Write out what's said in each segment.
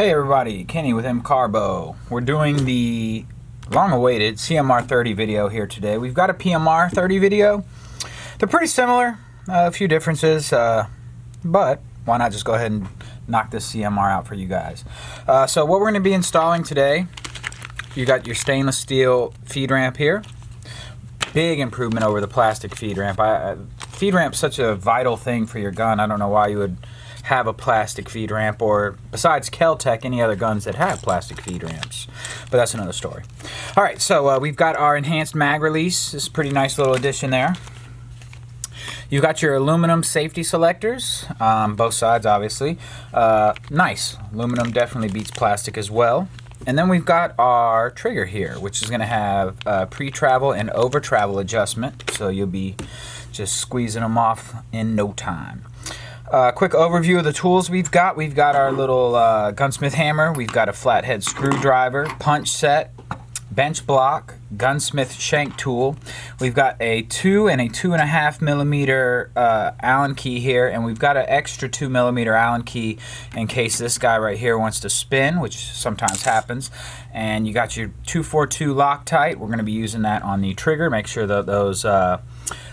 Hey everybody, Kenny with M CARBO. We're doing the long-awaited CMR-30 video here today. We've got a PMR-30 video. They're pretty similar, a few differences, but why not just go ahead and knock this CMR out for you guys. So what we're going to be installing today, you got your stainless steel feed ramp here. Big improvement over the plastic feed ramp. Feed ramp's such a vital thing for your gun. I don't know why you would have a plastic feed ramp, or besides Kel-Tec, any other guns that have plastic feed ramps, but that's another story. Alright, so we've got our enhanced mag release. This is a pretty nice little addition there. You've got your aluminum safety selectors, both sides obviously. Nice. Aluminum definitely beats plastic as well. And then we've got our trigger here, which is going to have pre-travel and over-travel adjustment, so you'll be just squeezing them off in no time. Quick overview of the tools we've got. We've got our little gunsmith hammer. We've got a flathead screwdriver, punch set, bench block, gunsmith shank tool. We've got a 2 and a 2.5 millimeter Allen key here, and we've got an extra 2 millimeter Allen key in case this guy right here wants to spin, which sometimes happens. And you got your 242 Loctite. We're going to be using that on the trigger. Make sure that those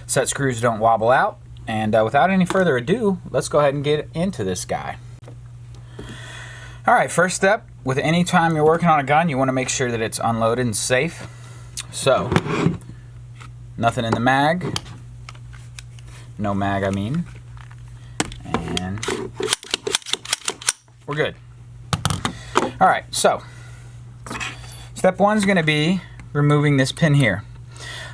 set screws don't wobble out. And without any further ado, let's go ahead and get into this guy. Alright, first step, with any time you're working on a gun, you want to make sure that it's unloaded and safe. So, nothing in the mag. No mag, I mean. And we're good. Alright, so, step one is going to be removing this pin here.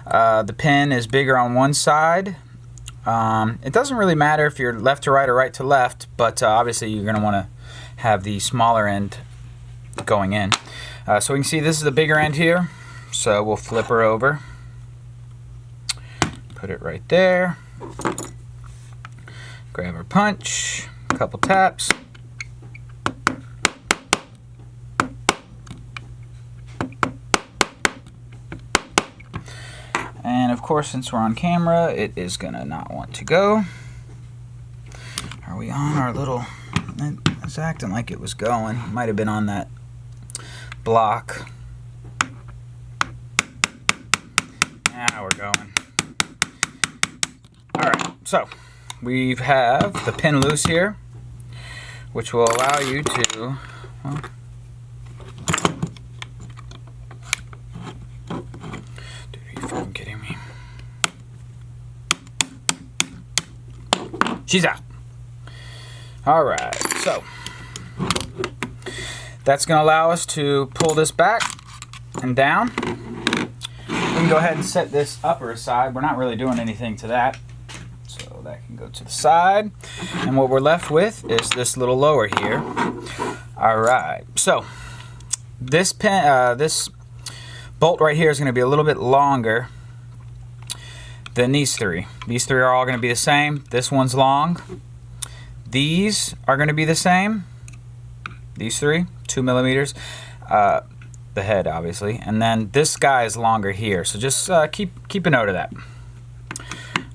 The pin is bigger on one side. It doesn't really matter if you're left to right or right to left, but obviously you're going to want to have the smaller end going in. So we can see this is the bigger end here, so we'll flip her over, put it right there, grab our punch, a couple taps, and of course, since we're on camera, it is gonna not want to go. Are we on our little... It's acting like it was going. Might have been on that block. Now we're going. Alright, so we have the pin loose here, which will allow you to... Well, dude, are you fucking kidding me? She's out. Alright, so that's going to allow us to pull this back and down. We can go ahead and set this upper aside. We're not really doing anything to that, so that can go to the side. And what we're left with is this little lower here. Alright, so this pin, this bolt right here is going to be a little bit longer than these three. These three are all going to be the same. This one's long. These are going to be the same. These three, 2 millimeters. The head, obviously. And then this guy is longer here. So just keep a note of that.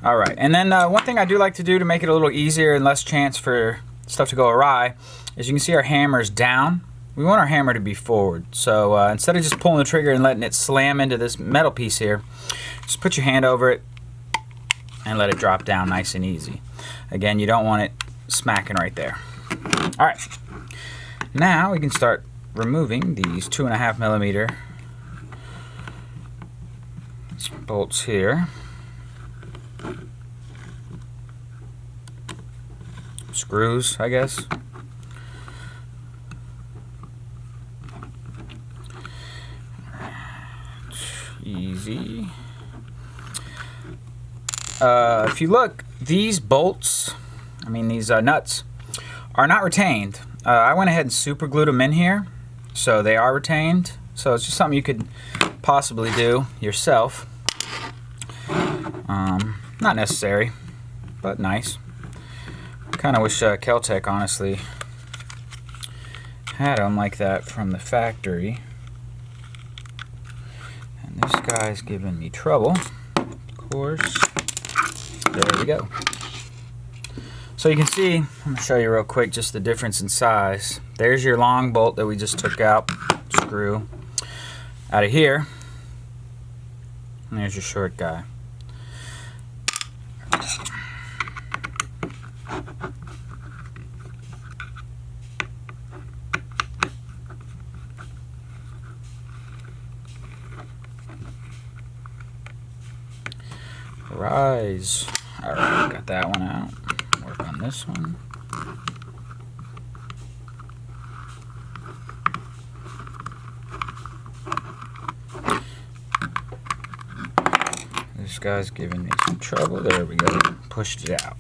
Alright, and then one thing I do like to do to make it a little easier and less chance for stuff to go awry is you can see our hammer's down. We want our hammer to be forward. So instead of just pulling the trigger and letting it slam into this metal piece here, just put your hand over it and let it drop down nice and easy. Again, you don't want it smacking right there. Alright, now we can start removing these 2.5 millimeter bolts here. Screws, I guess. Easy. If you look, these bolts, I mean these nuts, are not retained. I went ahead and super glued them in here, so they are retained. So it's just something you could possibly do yourself. Not necessary, but nice. Kind of wish Kel-Tec honestly had them like that from the factory. And this guy's giving me trouble, of course. There we go. So you can see, I'm going to show you real quick just the difference in size. there's your long bolt that we just took out, screw out of here, and there's your short guy. Rise. Alright, got that one out. Work on this one. This guy's giving me some trouble. There we go. Pushed it out.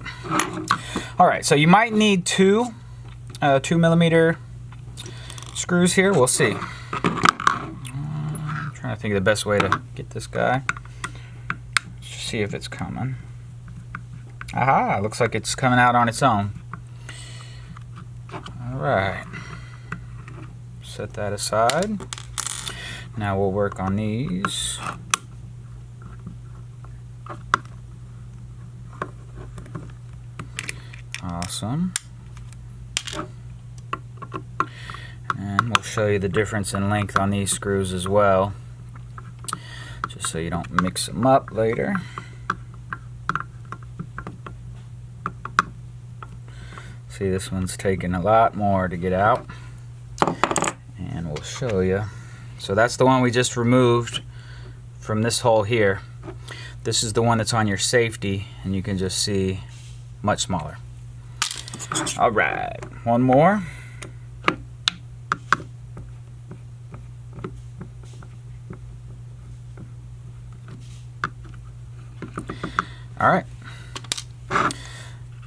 Alright, so you might need two 2mm screws here. We'll see. I'm trying to think of the best way to get this guy. See if it's coming. Aha, looks like it's coming out on its own. Alright. Set that aside. Now we'll work on these. Awesome. And we'll show you the difference in length on these screws as well, just so you don't mix them up later. See, this one's taking a lot more to get out, and we'll show you. So that's the one we just removed from this hole here. This is the one that's on your safety, and you can just see much smaller. Alright, one more. Alright,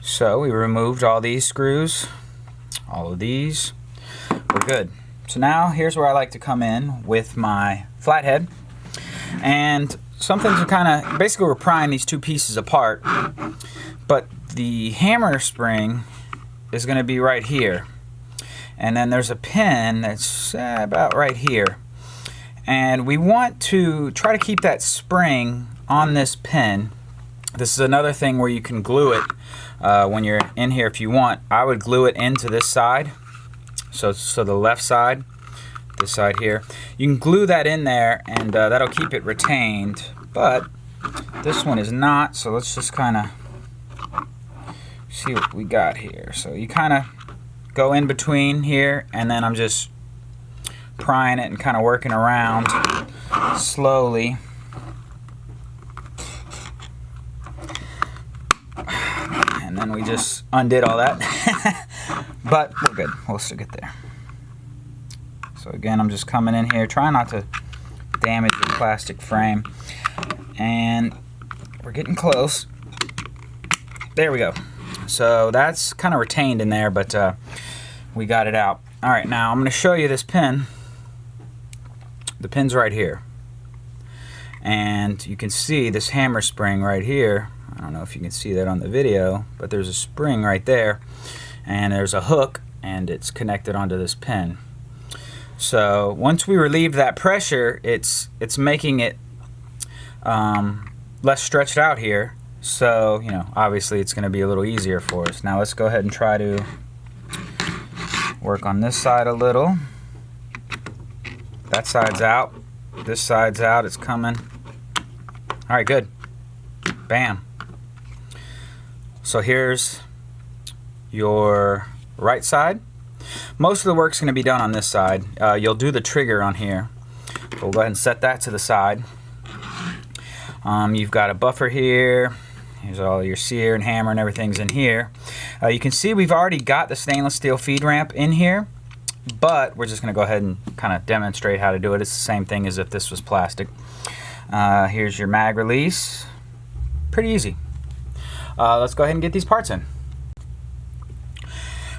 so we removed all these screws, all of these, we're good. So now here's where I like to come in with my flathead, and something to kind of, basically we're prying these two pieces apart, but the hammer spring is going to be right here, and then there's a pin that's about right here, and we want to try to keep that spring on this pin. This is another thing where you can glue it when you're in here if you want. I would glue it into this side, so the left side, this side here. You can glue that in there, and that'll keep it retained, but this one is not, so let's just kind of see what we got here. So you kind of go in between here, and then I'm just prying it and kind of working around slowly. And then we just undid all that. But we're good. We'll still get there. So again, I'm just coming in here, trying not to damage the plastic frame. And we're getting close. There we go. So that's kind of retained in there, but we got it out. Alright, now I'm going to show you this pin. The pin's right here. And you can see this hammer spring right here. I don't know if you can see that on the video, but there's a spring right there, and there's a hook, and it's connected onto this pin. So once we relieve that pressure, it's making it less stretched out here. So, you know, obviously it's going to be a little easier for us. Now let's go ahead and try to work on this side a little. That side's out. This side's out. It's coming. All right, good. Bam. So here's your right side. Most of the work's going to be done on this side. You'll do the trigger on here. So we'll go ahead and set that to the side. You've got a buffer here. Here's all your sear and hammer and everything's in here. You can see we've already got the stainless steel feed ramp in here, but we're just going to go ahead and kind of demonstrate how to do it. It's the same thing as if this was plastic. Here's your mag release. Pretty easy. Let's go ahead and get these parts in.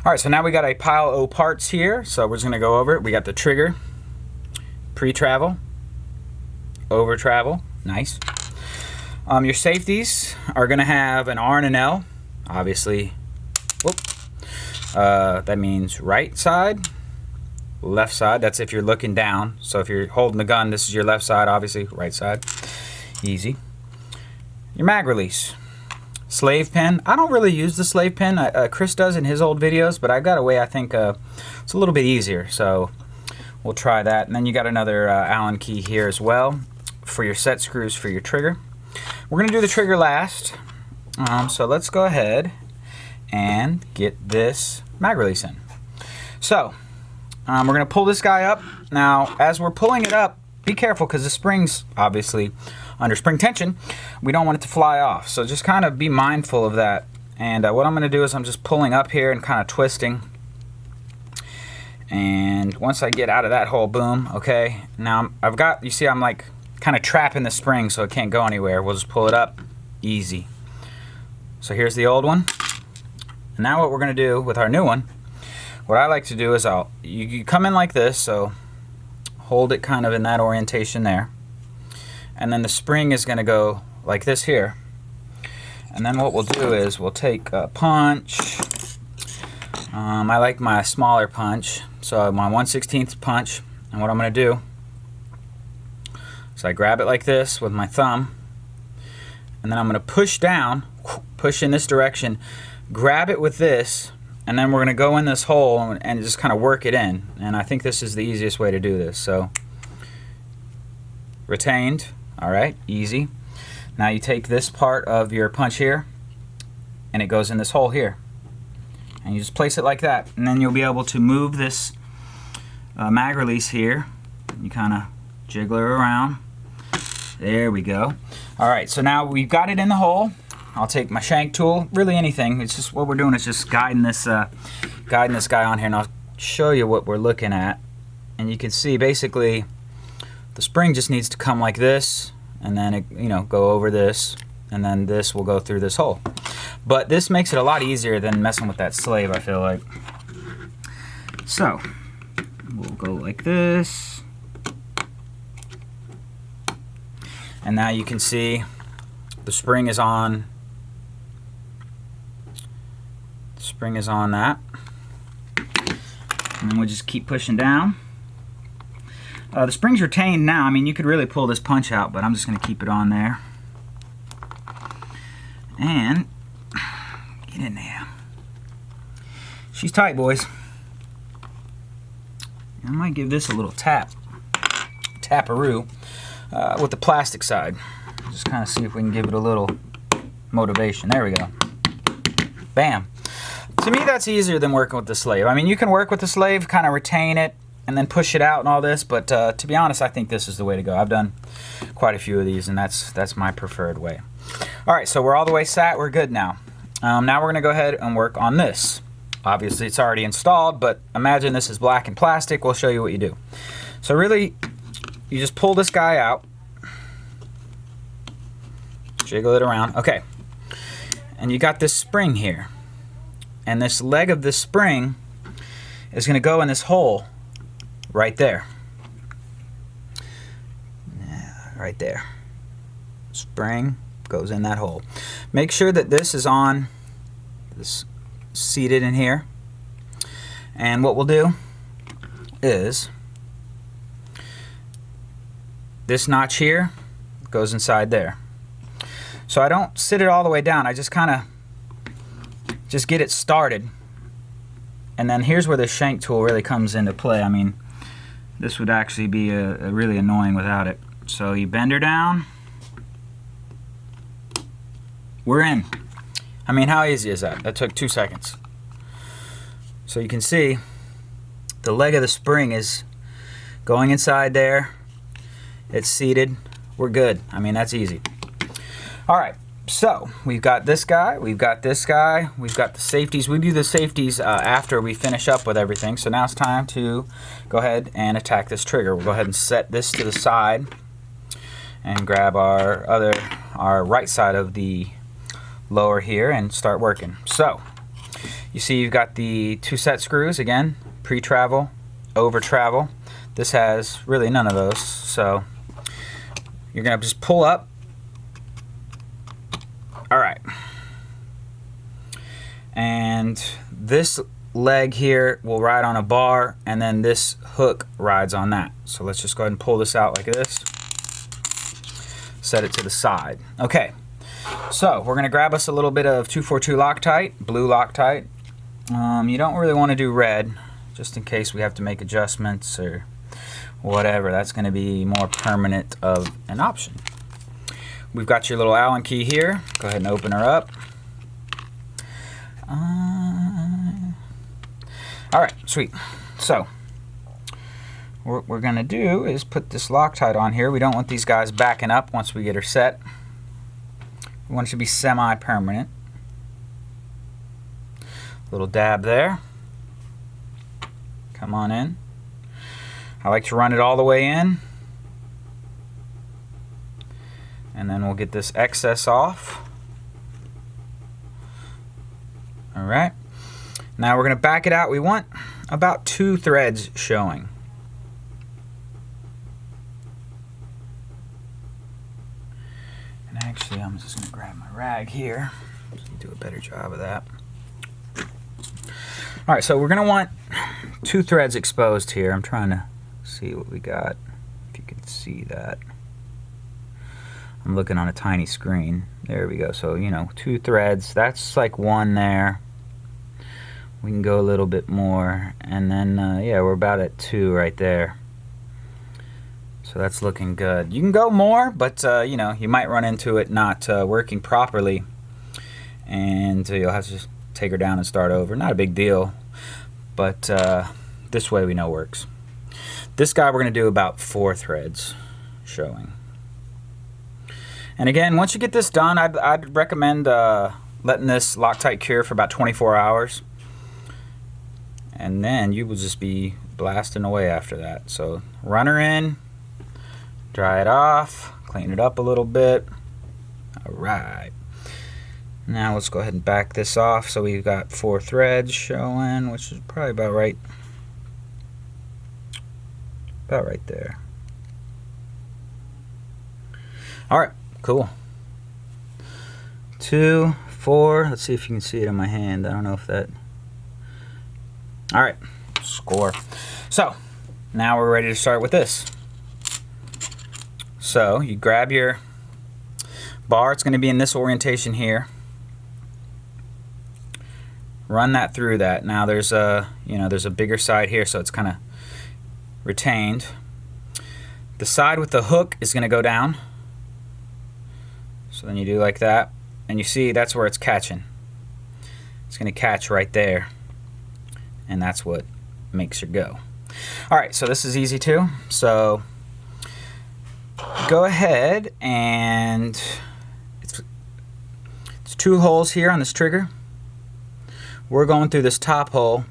Alright, so now we got a pile of parts here, so we're just going to go over it. We got the trigger, pre-travel, over-travel, nice. Your safeties are going to have an R and an L, obviously. Whoop. That means right side, left side. That's if you're looking down. So if you're holding the gun, this is your left side, obviously, right side. Easy. Your mag release. slave pin. I don't really use the slave pin. Chris does in his old videos, but I got a way I think it's a little bit easier, so we'll try that. And then you got another Allen key here as well for your set screws for your trigger. We're going to do the trigger last, so let's go ahead and get this mag release in. So we're going to pull this guy up. Now as we're pulling it up, be careful because the spring's obviously under spring tension. We don't want it to fly off, so just kind of be mindful of that. And what I'm going to do is I'm just pulling up here and kind of twisting, and once I get out of that hole, boom, okay, now I've got, you see I'm like kind of trapping the spring so it can't go anywhere. We'll just pull it up, easy. So here's the old one. And now what we're going to do with our new one, what I like to do is you come in like this, so hold it kind of in that orientation there. And then the spring is going to go like this here. And then what we'll do is we'll take a punch. I like my smaller punch, so my 1/16 punch. And what I'm going to do is I grab it like this with my thumb. And then I'm going to push down, push in this direction, grab it with this, and then we're going to go in this hole and just kind of work it in. And I think this is the easiest way to do this. So retained. Alright, easy. Now you take this part of your punch here and it goes in this hole here. And you just place it like that. And then you'll be able to move this mag release here. You kind of jiggle it around. There we go. Alright, so now we've got it in the hole. I'll take my shank tool, really anything. It's just what we're doing is just guiding this guy on here, and I'll show you what we're looking at. And you can see basically the spring just needs to come like this, and then it, go over this, and then this will go through this hole. But this makes it a lot easier than messing with that slave, I feel like. So we'll go like this, and now you can see the spring is on. The spring is on that, and then we'll just keep pushing down. The spring's retained now. I mean, you could really pull this punch out, but I'm just going to keep it on there. And get in there. She's tight, boys. I might give this a little taparoo with the plastic side. Just kind of see if we can give it a little motivation. There we go. Bam. To me, that's easier than working with the slave. I mean, you can work with the slave, kind of retain it, and then push it out and all this, but to be honest, I think this is the way to go. I've done quite a few of these, and that's my preferred way. Alright, so we're all the way sat, we're good now. Now we're going to go ahead and work on this. Obviously it's already installed, but imagine this is black and plastic. We'll show you what you do. So really, you just pull this guy out, jiggle it around, okay, and you got this spring here, and this leg of this spring is going to go in this hole right there. Yeah, right there. Spring goes in that hole. Make sure that this is on, this seated in here. And what we'll do is this notch here goes inside there. So I don't sit it all the way down. I just kind of just get it started. And then here's where the shank tool really comes into play. I mean, this would actually be a really annoying without it. So you bend her down. We're in. I mean, how easy is that? That took 2 seconds. So you can see the leg of the spring is going inside there. It's seated. We're good. I mean, that's easy. Alright, so we've got this guy, we've got this guy, we've got the safeties. We do the safeties after we finish up with everything. So now it's time to go ahead and attack this trigger. We'll go ahead and set this to the side and grab our right side of the lower here and start working. So you see you've got the 2 set screws again, pre-travel, over travel. This has really none of those, so you're gonna just pull up. Alright, and this leg here will ride on a bar, and then this hook rides on that. So let's just go ahead and pull this out like this, set it to the side. Okay, So we're going to grab us a little bit of 242 Loctite, blue Loctite. You don't really want to do red, just in case we have to make adjustments or whatever. That's going to be more permanent of an option. We've got your little Allen key here. Go ahead and open her up. Alright, sweet. So what we're going to do is put this Loctite on here. We don't want these guys backing up once we get her set. We want it to be semi-permanent. Little dab there. Come on in. I like to run it all the way in. And then we'll get this excess off. Alright. Now we're going to back it out. We want about 2 threads showing. And actually, I'm just going to grab my rag here. Do a better job of that. Alright, so we're going to want 2 threads exposed here. I'm trying to see what we got, if you can see that. I'm looking on a tiny screen. There we go. So, you know, 2 threads. That's like 1 there. We can go a little bit more. And then, yeah, we're about at 2 right there. So that's looking good. You can go more, but, you know, you might run into it not working properly. And you'll have to just take her down and start over. Not a big deal. But this way we know works. This guy we're going to do about 4 threads showing. And again, once you get this done, I'd recommend letting this Loctite cure for about 24 hours. And then you will just be blasting away after that. So run her in, dry it off, clean it up a little bit. Alright. Now let's go ahead and back this off. So we've got 4 threads showing, which is probably about right. About right there. Alright, cool. 2, 4. Let's see if you can see it in my hand. I don't know if that... Alright, score. So, now we're ready to start with this. So, you grab your bar. It's going to be in this orientation here. Run that through that. Now there's a, you know, there's a bigger side here, so it's kind of retained. The side with the hook is going to go down. So then you do like that, and you see that's where it's catching. It's going to catch right there, and that's what makes her go. Alright, so this is easy too. So go ahead and it's 2 holes here on this trigger. We're going through this top hole,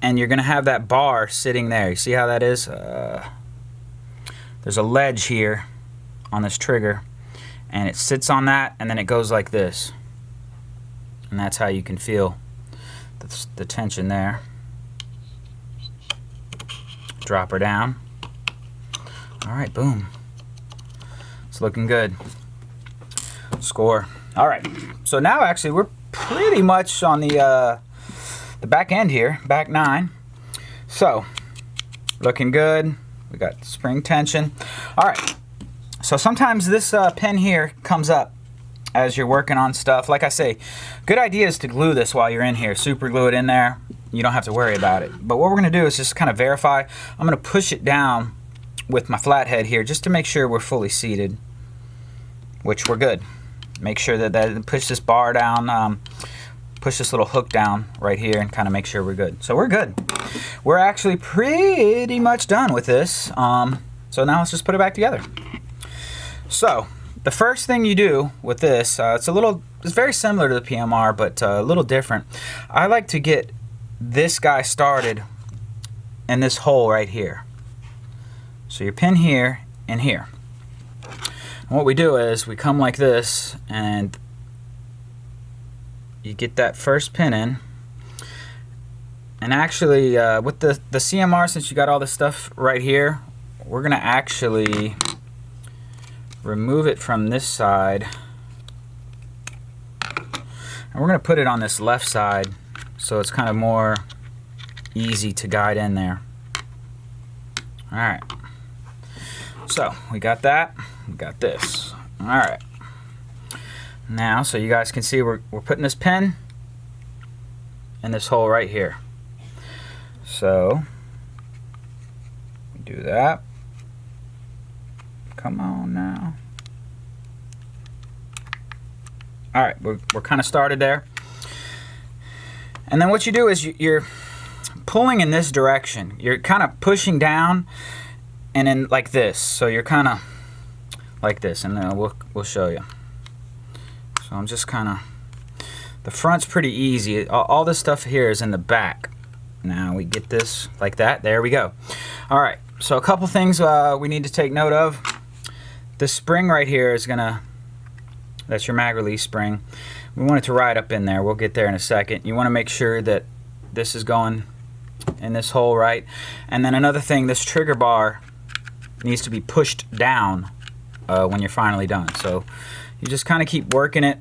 and you're going to have that bar sitting there. You see how that is? There's a ledge here on this trigger, and it sits on that, and then it goes like this. And that's how you can feel the tension there. Drop her down. Alright, boom. It's looking good. Score. Alright, so now actually we're pretty much on the back end here, back 9. So, looking good. We got spring tension. Alright, so sometimes this pin here comes up as you're working on stuff. Like I say, good idea is to glue this while you're in here. Super glue it in there. You don't have to worry about it. But what we're going to do is just kind of verify. I'm going to push it down with my flathead here just to make sure we're fully seated, which we're good. Make sure that push this bar down, push this little hook down right here, and kind of make sure we're good. So we're good. We're actually pretty much done with this. So now let's just put it back together. So the first thing you do with this, it's very similar to the PMR, but a little different. I like to get this guy started in this hole right here. So your pin here and here. And what we do is we come like this, and you get that first pin in. And actually, with the CMR, since you got all this stuff right here, we're going to actually remove it from this side. And we're going to put it on this left side, so it's kind of more easy to guide in there. Alright. So, we got that. We got this. Alright. Now, so you guys can see, we're putting this pin in this hole right here. So we do that. Come on now. Alright, we're kind of started there. And then what you do is you're pulling in this direction. You're kind of pushing down and then like this. So you're kind of like this, and then we'll show you. So I'm just kind of, the front's pretty easy. All this stuff here is in the back. Now we get this like that. There we go. Alright, so a couple things we need to take note of. This spring right here is gonna, that's your mag release spring. We want it to ride up in there. We'll get there in a second. You want to make sure that this is going in this hole right. And then another thing, this trigger bar needs to be pushed down when you're finally done. So you just kind of keep working it.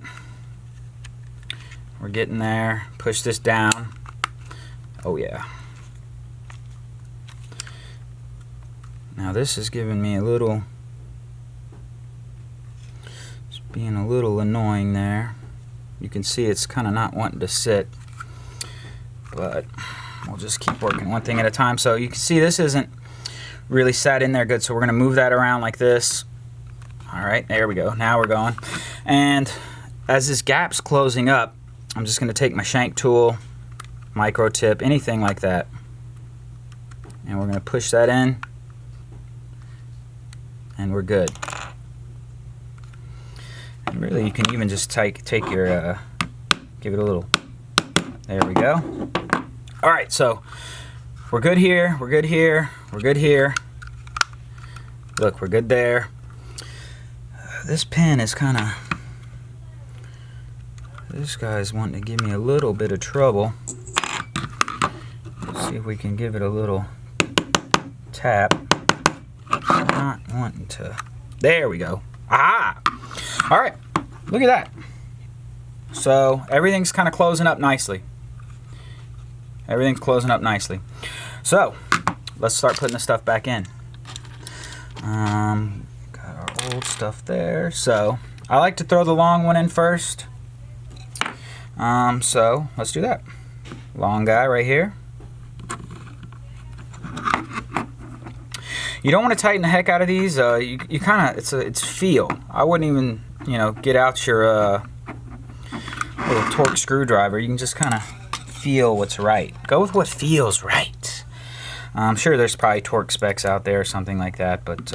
We're getting there. Push this down. Oh yeah. Now this is giving me a little, it's being a little annoying there. You can see it's kind of not wanting to sit, but we'll just keep working one thing at a time. So you can see this isn't really sat in there good, so we're going to move that around like this. Alright, there we go. Now we're going. And as this gap's closing up, I'm just going to take my shank tool, micro tip, anything like that, and we're going to push that in, and we're good. And really, you can even just take your, give it a little, there we go. Alright, so we're good here, we're good here, we're good here. Look, we're good there. This pin is kind of, this guy's wanting to give me a little bit of trouble. Let's see if we can give it a little tap. It's not wanting to, there we go. Aha! Alright, look at that. So everything's kind of closing up nicely. Everything's closing up nicely. So let's start putting the stuff back in. Got our old stuff there. So I like to throw the long one in first. So let's do that. Long guy right here. You don't want to tighten the heck out of these. You kind of, it's feel. I wouldn't even, you know, get out your little torque screwdriver. You can just kind of feel what's right. Go with what feels right. I'm sure there's probably torque specs out there or something like that, but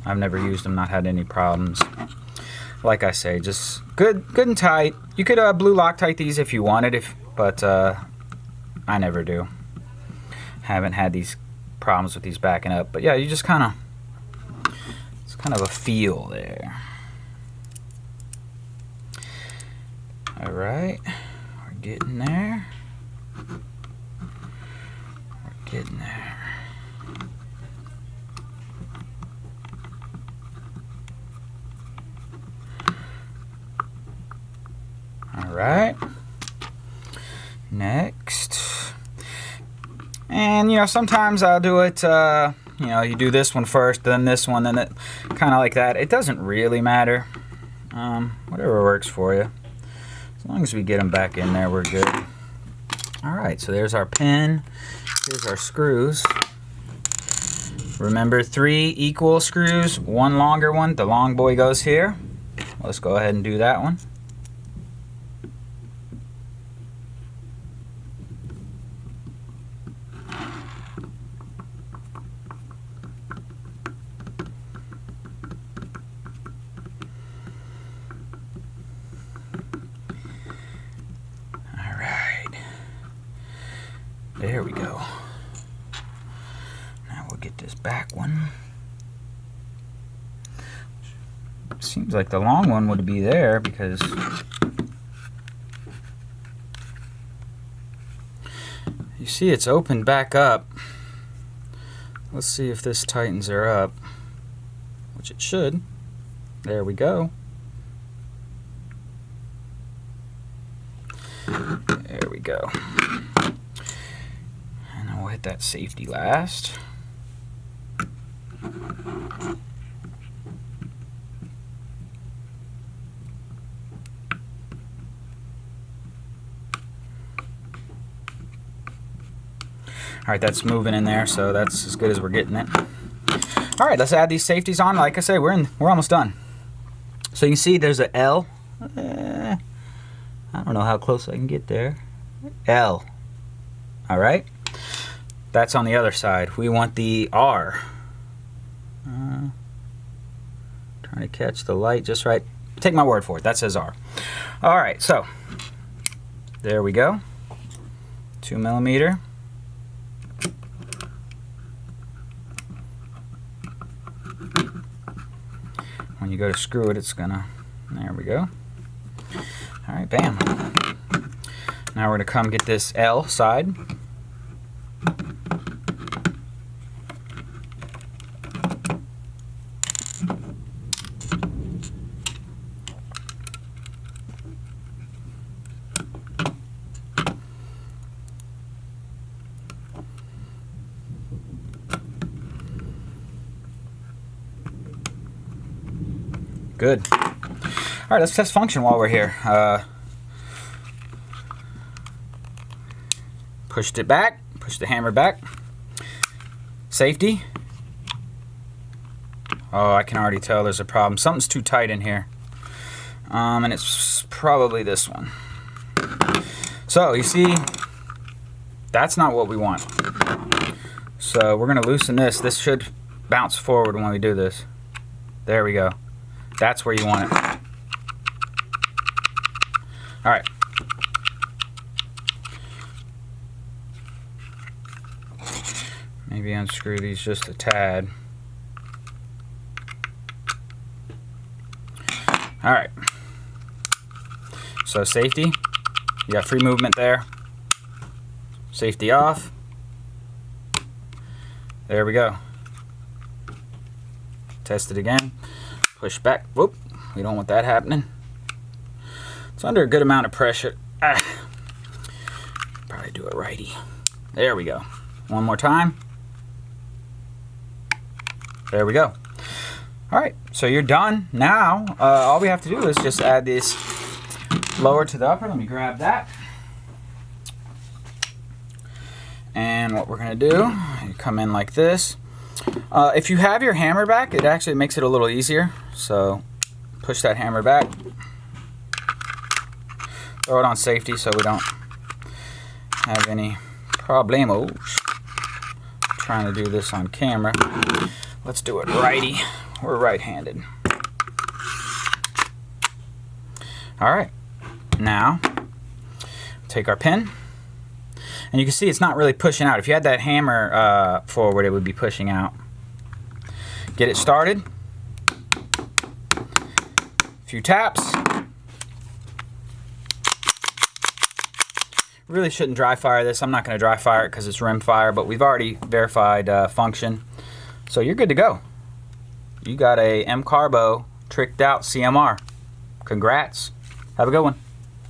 I've never used them, not had any problems. Like I say, just good and tight. You could blue Loctite these if you wanted, but I never do. Haven't had these problems with these backing up, but yeah, you just kind of, it's kind of a feel there. All right, we're getting there. We're getting there. All right, next. And you know, sometimes I'll do it, you know, you do this one first, then this one, then it, kind of like that. It doesn't really matter. Whatever works for you. As long as we get them back in there, we're good. Alright, so there's our pin. Here's our screws. Remember, 3 equal screws, 1 longer one. The long boy goes here. Let's go ahead and do that one. There we go. Now we'll get this back one. Seems like the long one would be there because you see it's opened back up. Let's see if this tightens her up, which it should. There we go. There we go. We'll hit that safety last. right, that's moving in there, so that's as good as we're getting it. All right, let's add these safeties on. Like I say, we're almost done. So you can see there's a L. I don't know how close I can get there. L. All right, that's on the other side. We want the R. Trying to catch the light just right. Take my word for it, that says R. All right, so there we go. 2mm. When you go to screw it, it's gonna, there we go. All right, bam. Now we're gonna come get this L side. Good. All right, let's test function while we're here. Pushed it back, pushed the hammer back. Safety. Oh, I can already tell there's a problem. Something's too tight in here. And it's probably this one. So, you see, that's not what we want. So, we're going to loosen this. This should bounce forward when we do this. There we go. That's where you want it. All right. Maybe unscrew these just a tad. All right. So safety, you got free movement there. Safety off. There we go. Test it again. Push back. Whoop. We don't want that happening. It's under a good amount of pressure. Probably do it righty. There we go. One more time. There we go. All right, so you're done. Now, all we have to do is just add this lower to the upper. Let me grab that. And what we're gonna do, you come in like this. If you have your hammer back, it actually makes it a little easier. So push that hammer back. Throw it on safety so we don't have any problemos. Trying to do this on camera. Let's do it righty. We're right-handed. All right. Now, take our pin. And you can see it's not really pushing out. If you had that hammer forward, it would be pushing out. Get it started. A few taps. Really shouldn't dry fire this. I'm not going to dry fire it because it's rim fire, but we've already verified function. So you're good to go. You got a M CARBO tricked out CMR. Congrats. Have a good one.